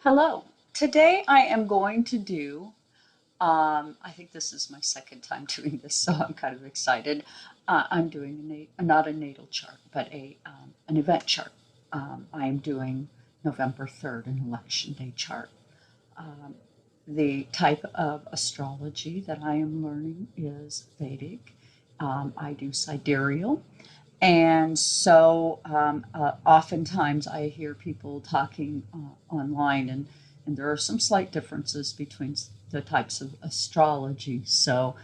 Hello. Today I am going to do, I think this is my second time doing this, so I'm kind of excited. I'm doing not a natal chart, but an event chart. I am doing November 3rd, an election day chart. Um, the type of astrology that I am learning is Vedic. I do sidereal. And so oftentimes I hear people talking online, and there are some slight differences between the types of astrology. So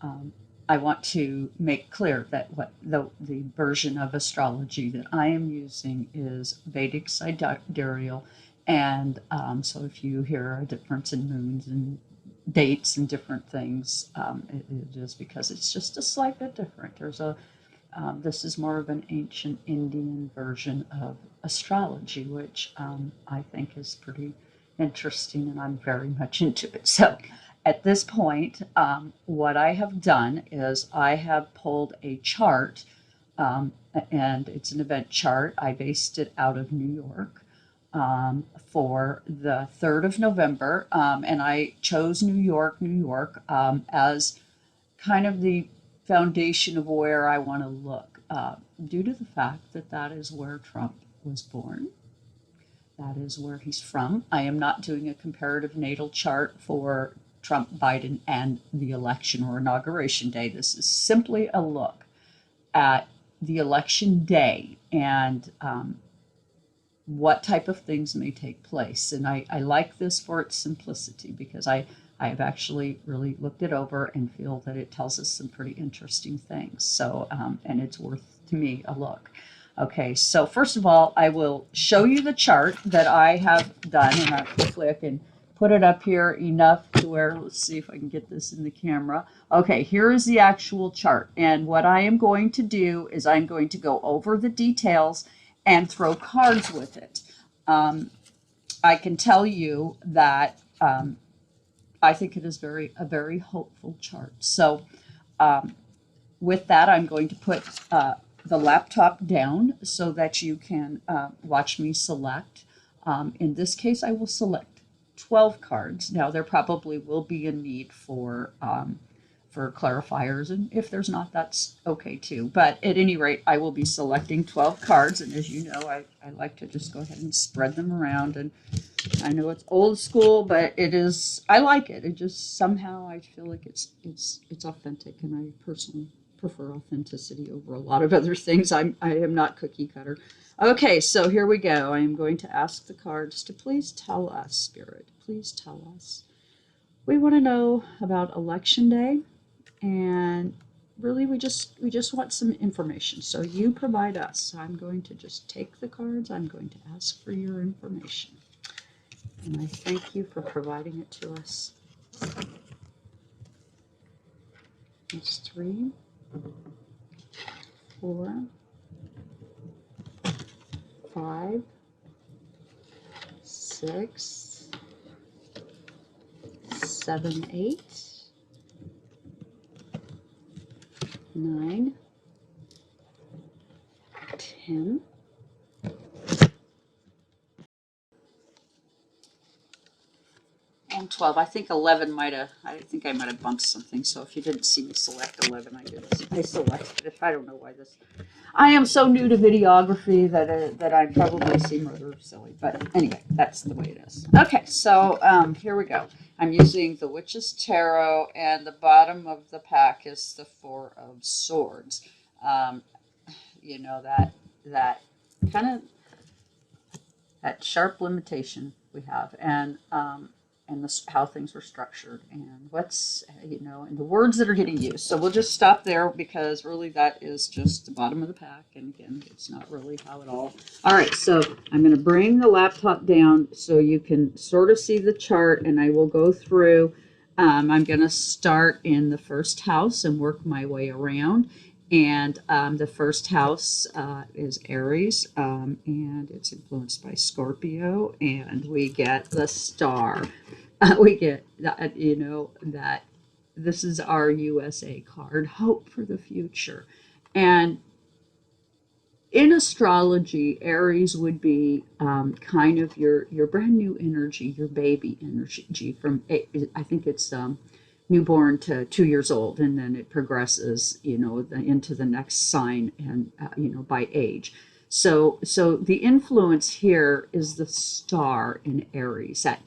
um, I want to make clear that what the version of astrology that I am using is Vedic sidereal. And so if you hear a difference in moons and dates and different things, it is because it's just a slight bit different. This is more of an ancient Indian version of astrology, which I think is pretty interesting, and I'm very much into it. So, at this point, what I have done is I have pulled a chart, um, and it's an event chart. I based it out of New York for the 3rd of November, and I chose New York, as kind of the foundation of where I want to look, due to the fact that that is where Trump was born. That is where he's from. I am not doing a comparative natal chart for Trump, Biden, and the election or inauguration day. This is simply a look at the election day and what type of things may take place. And I like this for its simplicity because I have actually really looked it over and feel that it tells us some pretty interesting things. So, and it's worth to me a look. Okay, so first of all, I will show you the chart that I have done, and hopefully I can put it up here enough to where, let's see if I can get this in the camera. Okay, here is the actual chart. And what I am going to do is I'm going to go over the details and throw cards with it. I can tell you that I think it is a very hopeful chart. So with that, I'm going to put the laptop down so that you can watch me select. In this case, I will select 12 cards. Now, there probably will be a need for clarifiers, and if there's not, that's okay too. But at any rate, I will be selecting 12 cards, and as you know, I like to just go ahead and spread them around. And I know it's old school, but it is, I like it. It just somehow I feel like it's authentic, and I personally prefer authenticity over a lot of other things. I am not cookie cutter. Okay, so here we go. I am going to ask the cards to please tell us, Spirit, please tell us. We want to know about Election Day, and really we just want some information. So you provide us. I'm going to just take the cards. I'm going to ask for your information. And I thank you for providing it to us. It's 3, 4, 5, 6, 7, 8, 9, 10, and 12. I think 11 I think I might have bumped something. So if you didn't see me select 11, I selected it. I don't know why this. I am so new to videography that I probably seem rather silly. But anyway, that's the way it is. Okay, so here we go. I'm using the Witch's Tarot, and the bottom of the pack is the Four of Swords. Um, you know, that kind of that sharp limitation we have, and this, how things were structured, and what's, and the words that are getting used. So we'll just stop there because really that is just the bottom of the pack, and again, it's not really how it all right. So I'm going to bring the laptop down so you can sort of see the chart, and I will go through. I'm going to start in the first house and work my way around. And the first house is Aries, and it's influenced by Scorpio, and we get the star. We get that, that this is our USA card, hope for the future. And in astrology, Aries would be kind of your brand new energy, your baby energy from I think it's newborn to 2 years old, and then it progresses, into the next sign, and by age. So the influence here is the star in Aries, that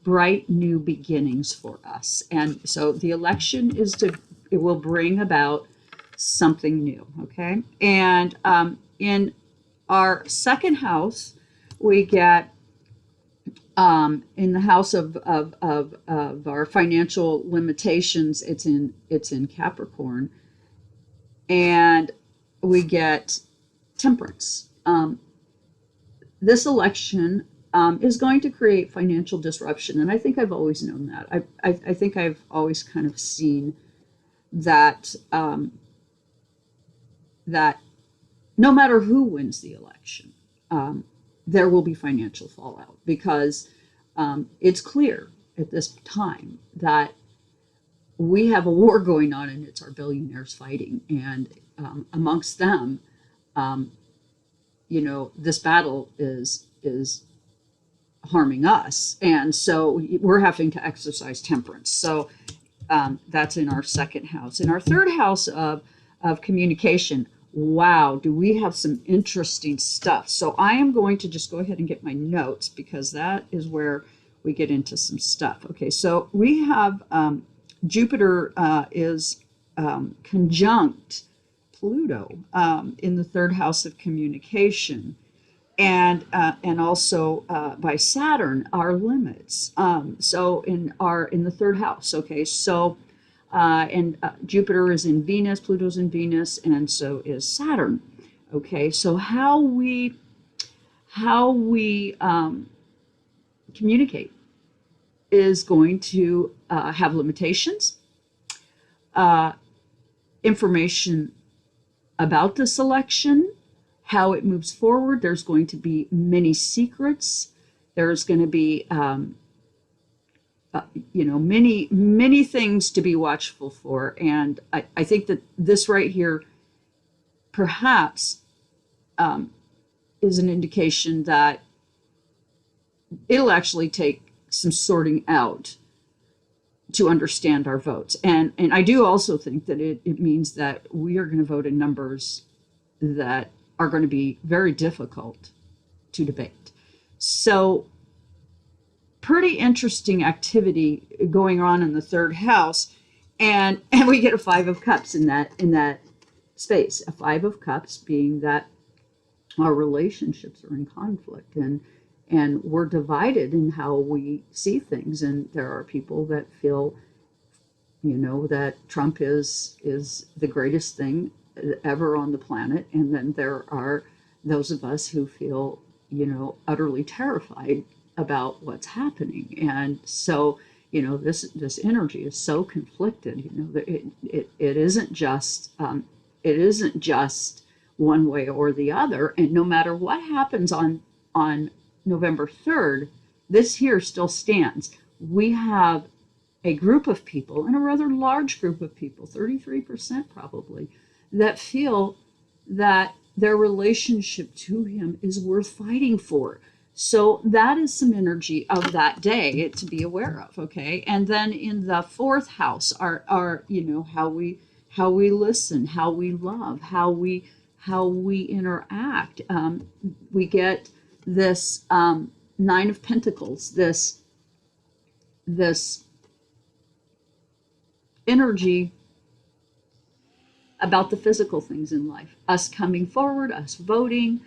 bright new beginnings for us, and so the election it will bring about something new. Okay, and in our second house, we get in the house of our financial limitations. It's in Capricorn, and we get temperance. This election is going to create financial disruption, and I think I've always known that. I think I've always kind of seen that that no matter who wins the election, there will be financial fallout, because it's clear at this time that we have a war going on, and it's our billionaires fighting, and amongst them, this battle is harming us, and so we're having to exercise temperance. So that's in our second house. In our third house of communication, wow, do we have some interesting stuff. So I am going to just go ahead and get my notes, because that is where we get into some stuff. Okay, so we have Jupiter is conjunct Pluto in the third house of communication, and also by Saturn, our limits. So in the third house. Okay, so and Jupiter is in Venus, Pluto's in Venus, and so is Saturn. Okay, so how we communicate is going to have limitations. Information about this election, how it moves forward. There's going to be many secrets. There's going to be many things to be watchful for. And I think that this right here perhaps is an indication that it'll actually take some sorting out to understand our votes. And I do also think that it means that we are going to vote in numbers that are going to be very difficult to debate. So pretty interesting activity going on in the third house, and we get a Five of Cups in that space. A Five of Cups being that our relationships are in conflict, and we're divided in how we see things, and there are people that feel that Trump is the greatest thing ever on the planet, and then there are those of us who feel utterly terrified about what's happening. And so this energy is so conflicted, that it isn't just one way or the other. And no matter what happens on November 3rd, this here still stands. We have a group of people, and a rather large group of people, 33% probably, that feel that their relationship to him is worth fighting for. So that is some energy of that day to be aware of. Okay, and then in the fourth house are how we listen, how we love, how we interact. We get this Nine of Pentacles, this energy about the physical things in life, us coming forward, us voting,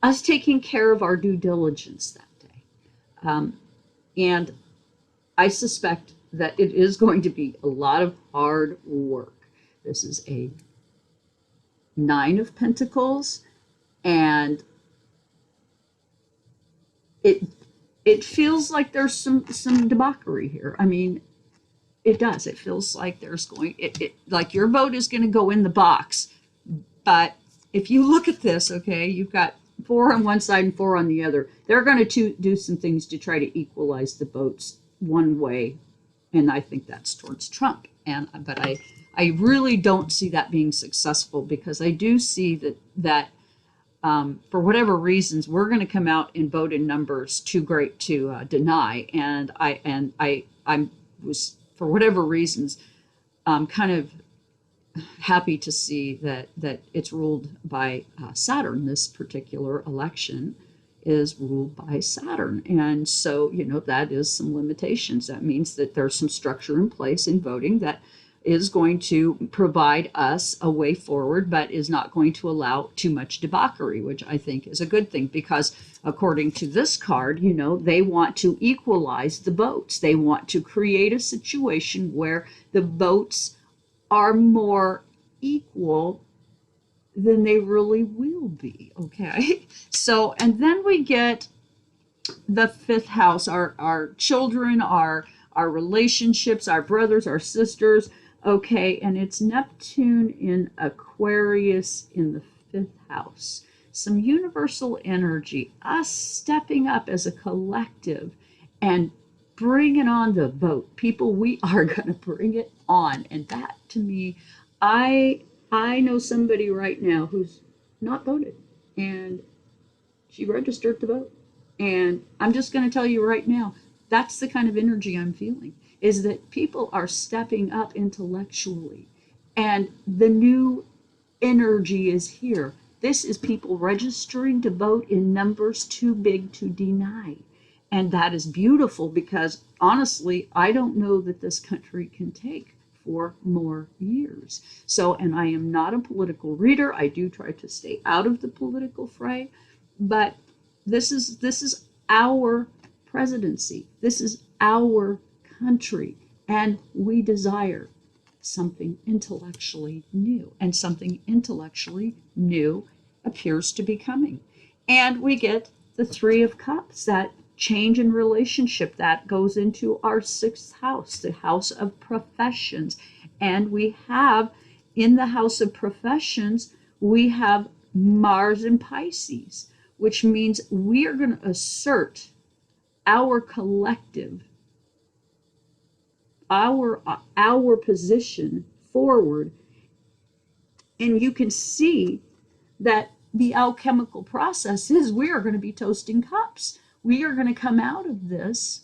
us taking care of our due diligence that day. And I suspect that it is going to be a lot of hard work. This is a Nine of Pentacles, and it feels like there's some debauchery here. I mean, it does. It feels like there's like your vote is going to go in the box. But if you look at this, okay, you've got 4 on one side and 4 on the other. They're going to do some things to try to equalize the votes one way, and I think that's towards Trump. But I really don't see that being successful, because I do see that for whatever reasons, we're going to come out and vote in numbers too great to deny. And I was, for whatever reasons, kind of happy to see that it's ruled by Saturn. This particular election is ruled by Saturn, and so that is some limitations. That means that there's some structure in place in voting that is going to provide us a way forward, but is not going to allow too much debauchery, which I think is a good thing, because according to this card, they want to equalize the votes. They want to create a situation where the votes are more equal than they really will be. Okay. So, and then we get the fifth house, our children, our relationships, our brothers, our sisters. Okay, and it's Neptune in Aquarius in the fifth house. Some universal energy, us stepping up as a collective and bringing on the vote. People, we are going to bring it on. And that, to me, I know somebody right now who's not voted, and she registered to vote. And I'm just going to tell you right now, that's the kind of energy I'm feeling, is that people are stepping up intellectually, and the new energy is here. This is people registering to vote in numbers too big to deny. And that is beautiful, because honestly, I don't know that this country can take 4 more years. So, and I am not a political reader. I do try to stay out of the political fray, but this is our presidency. This is our country, and we desire something intellectually new, and something intellectually new appears to be coming. And we get the Three of Cups, that change in relationship that goes into our sixth house, the house of professions. And we have, in the house of professions, we have Mars in Pisces, which means we are going to assert our collective, our position forward. And you can see that the alchemical process is, we are going to be toasting cups. We are going to come out of this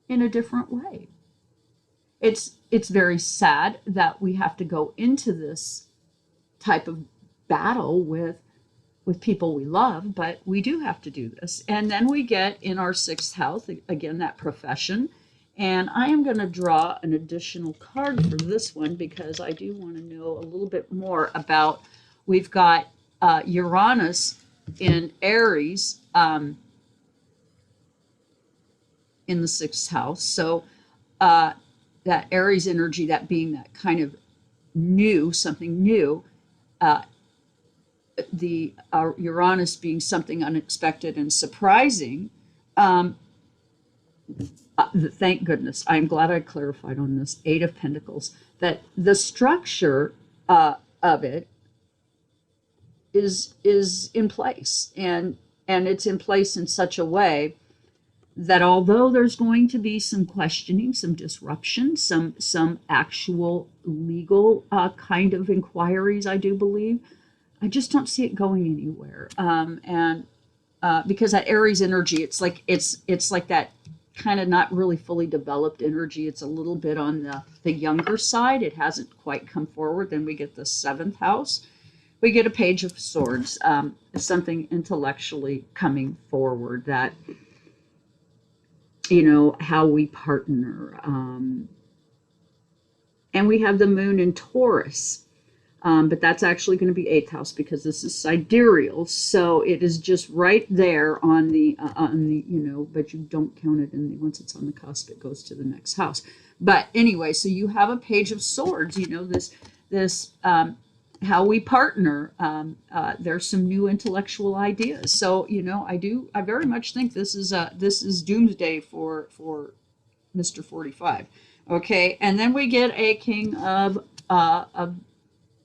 in a different way. It's very sad that we have to go into this type of battle with people we love, but we do have to do this. And then we get in our sixth house, again, that profession. And I am going to draw an additional card for this one, because I do want to know a little bit more about, we've got Uranus in Aries in the sixth house. So that Aries energy, that being that kind of new, something new, the Uranus being something unexpected and surprising. Thank goodness. I'm glad I clarified on this. Eight of Pentacles, that the structure of it is in place, and it's in place in such a way that although there's going to be some questioning, some disruption, some actual legal kind of inquiries, I do believe, I just don't see it going anywhere. And because that Aries energy, it's like that kind of not really fully developed energy. It's a little bit on the younger side. It hasn't quite come forward. Then we get the seventh house. We get a Page of Swords, something intellectually coming forward, that, how we partner. And we have the Moon in Taurus. But that's actually going to be eighth house, because this is sidereal. So it is just right there on the, but you don't count it in once it's on the cusp, it goes to the next house. But anyway, so you have a Page of Swords, this how we partner. There's some new intellectual ideas. So, I very much think this is doomsday for Mr. 45. Okay. And then we get a King of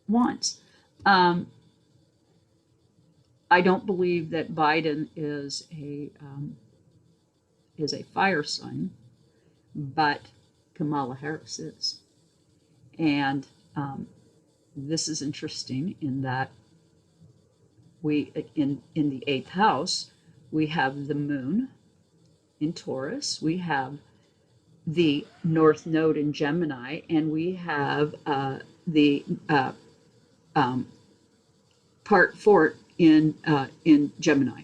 Wands. I don't believe that Biden is a fire sign, but Kamala Harris is. And this is interesting in that we in the eighth house we have the moon in Taurus, we have the North Node in Gemini, and we have the um, part fort in Gemini.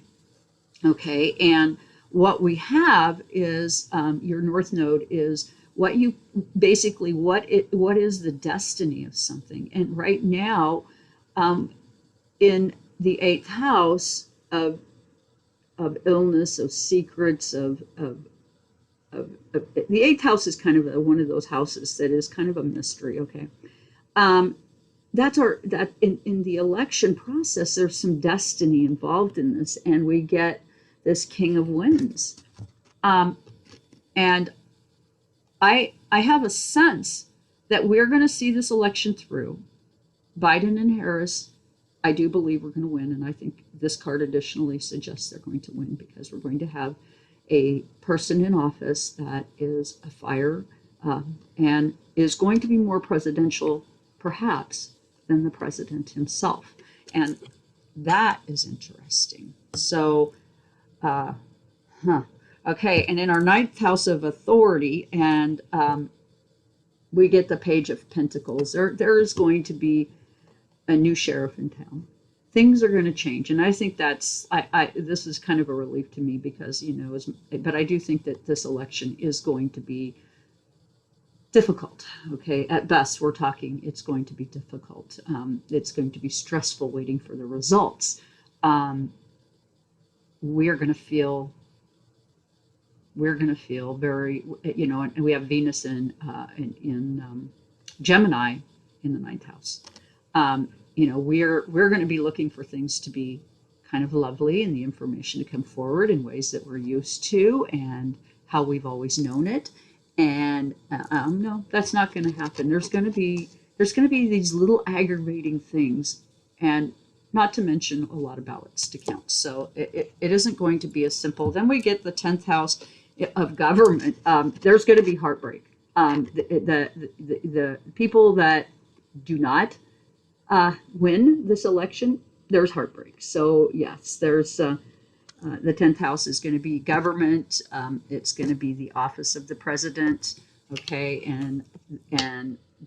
Okay, and what we have is your North Node is what you basically what is the destiny of something, and right now, in the eighth house of illness, of secrets, of the eighth house is kind of one of those houses that is kind of a mystery. Okay, that in the election process, there's some destiny involved in this, and we get this King of Wands, and I have a sense that we're going to see this election through. Biden and Harris, I do believe we're going to win, and I think this card additionally suggests they're going to win because we're going to have a person in office that is a fire and is going to be more presidential, perhaps, than the president himself. And that is interesting. So, okay, and in our ninth house of authority, and we get the Page of Pentacles. There is going to be a new sheriff in town. Things are going to change, and I think that's this is kind of a relief to me because but I do think that this election is going to be difficult. Okay, at best we're talking it's going to be difficult. It's going to be stressful waiting for the results. We're going to feel very, and we have Venus in Gemini in the ninth house. We're going to be looking for things to be kind of lovely and the information to come forward in ways that we're used to and how we've always known it. And no, that's not going to happen. There's going to be these little aggravating things, and not to mention a lot of ballots to count. So it isn't going to be as simple. Then we get the 10th house of government. There's going to be heartbreak. The people that do not win this election, there's heartbreak. So yes, there's the 10th house is going to be government. It's going to be the office of the president. Okay, and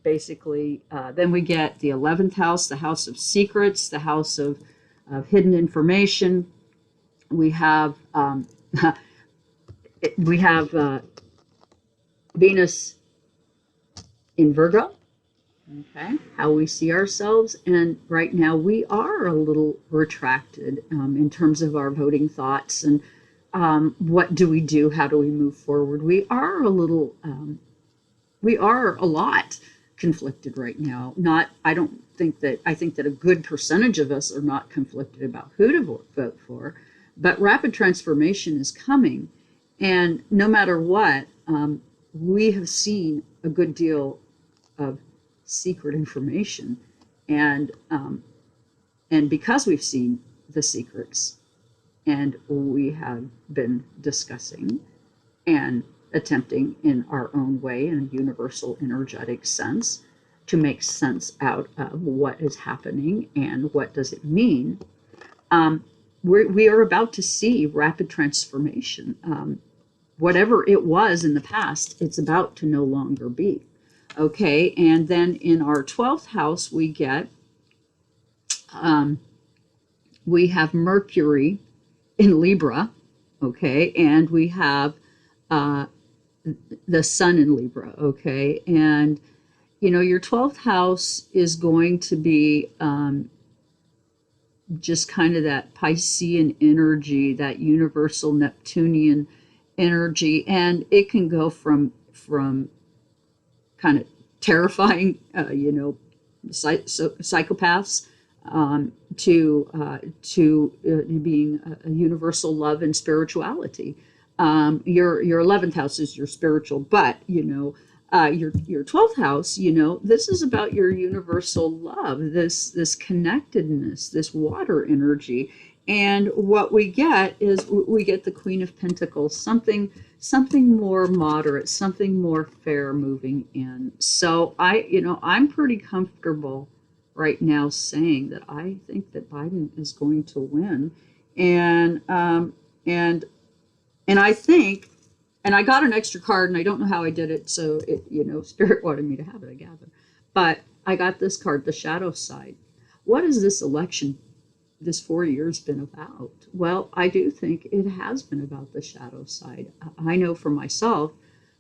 basically then we get the 11th house, the house of secrets, the house of hidden information. We have Venus in Virgo. Okay, how we see ourselves, and right now we are a little retracted in terms of our voting thoughts and what do we do? How do we move forward? We are a lot conflicted right now. I think that a good percentage of us are not conflicted about who to vote for, but rapid transformation is coming, and no matter what, we have seen a good deal of secret information, and because we've seen the secrets and we have been discussing and attempting in our own way in a universal energetic sense to make sense out of what is happening and what does it mean, we are about to see rapid transformation. Whatever it was in the past, it's about to no longer be. Okay, and then in our 12th house, we have Mercury in Libra, okay, and we have the Sun in Libra, okay, and your 12th house is going to be just kind of that Piscean energy, that universal Neptunian energy, and it can go from kind of terrifying, psychopaths to being a universal love and spirituality. Your 11th house is your spiritual, but your 12th house, this is about your universal love, this connectedness, this water energy, And what we get is we get the Queen of Pentacles, something more moderate, something more fair moving in. So I'm pretty comfortable right now saying that I think that Biden is going to win, and and and I think, and I got an extra card, and I don't know how I did it. So Spirit wanted me to have it, I gather. But I got this card, the Shadow Side. What is this election, this 4 years, been about? Well, I do think it has been about the shadow side. I know for myself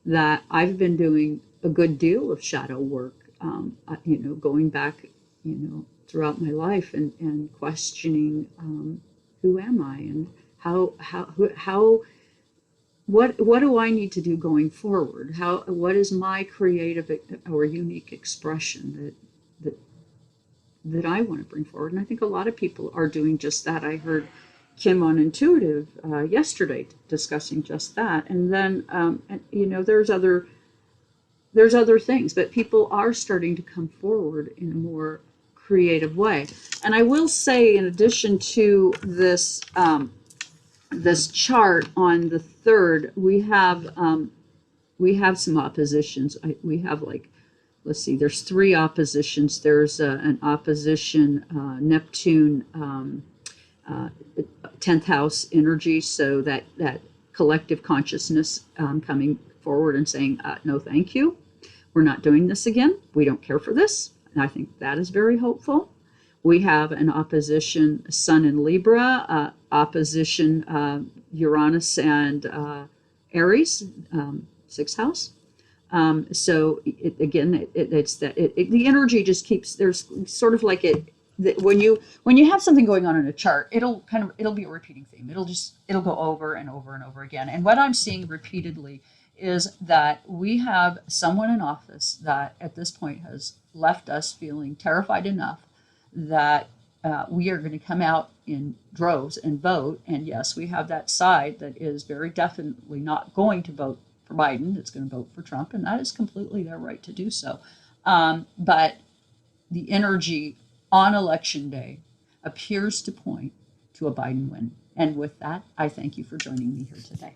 that I've been doing a good deal of shadow work, going back, throughout my life, and questioning, who am I, and how what do I need to do going forward? What is my creative or unique expression that that I want to bring forward? And I think a lot of people are doing just that. I heard Kim on Intuitive yesterday discussing just that. And then there's other things, but people are starting to come forward in a more creative way. And I will say, in addition to this chart on the third, we have some oppositions. We have, like, let's see, there's three oppositions. There's an opposition, Neptune, 10th house energy. So that collective consciousness coming forward and saying, no, thank you. We're not doing this again. We don't care for this. And I think that is very hopeful. We have an opposition, Sun in Libra, opposition, Uranus and Aries, 6th house. So it's that the energy just keeps, there's sort of like when you have something going on in a chart, it'll be a repeating theme. It'll go over and over and over again. And what I'm seeing repeatedly is that we have someone in office that at this point has left us feeling terrified enough that we are going to come out in droves and vote. And yes, we have that side that is very definitely not going to vote for Biden. It's going to vote for Trump, and that is completely their right to do so. But the energy on election day appears to point to a Biden win. And with that, I thank you for joining me here today.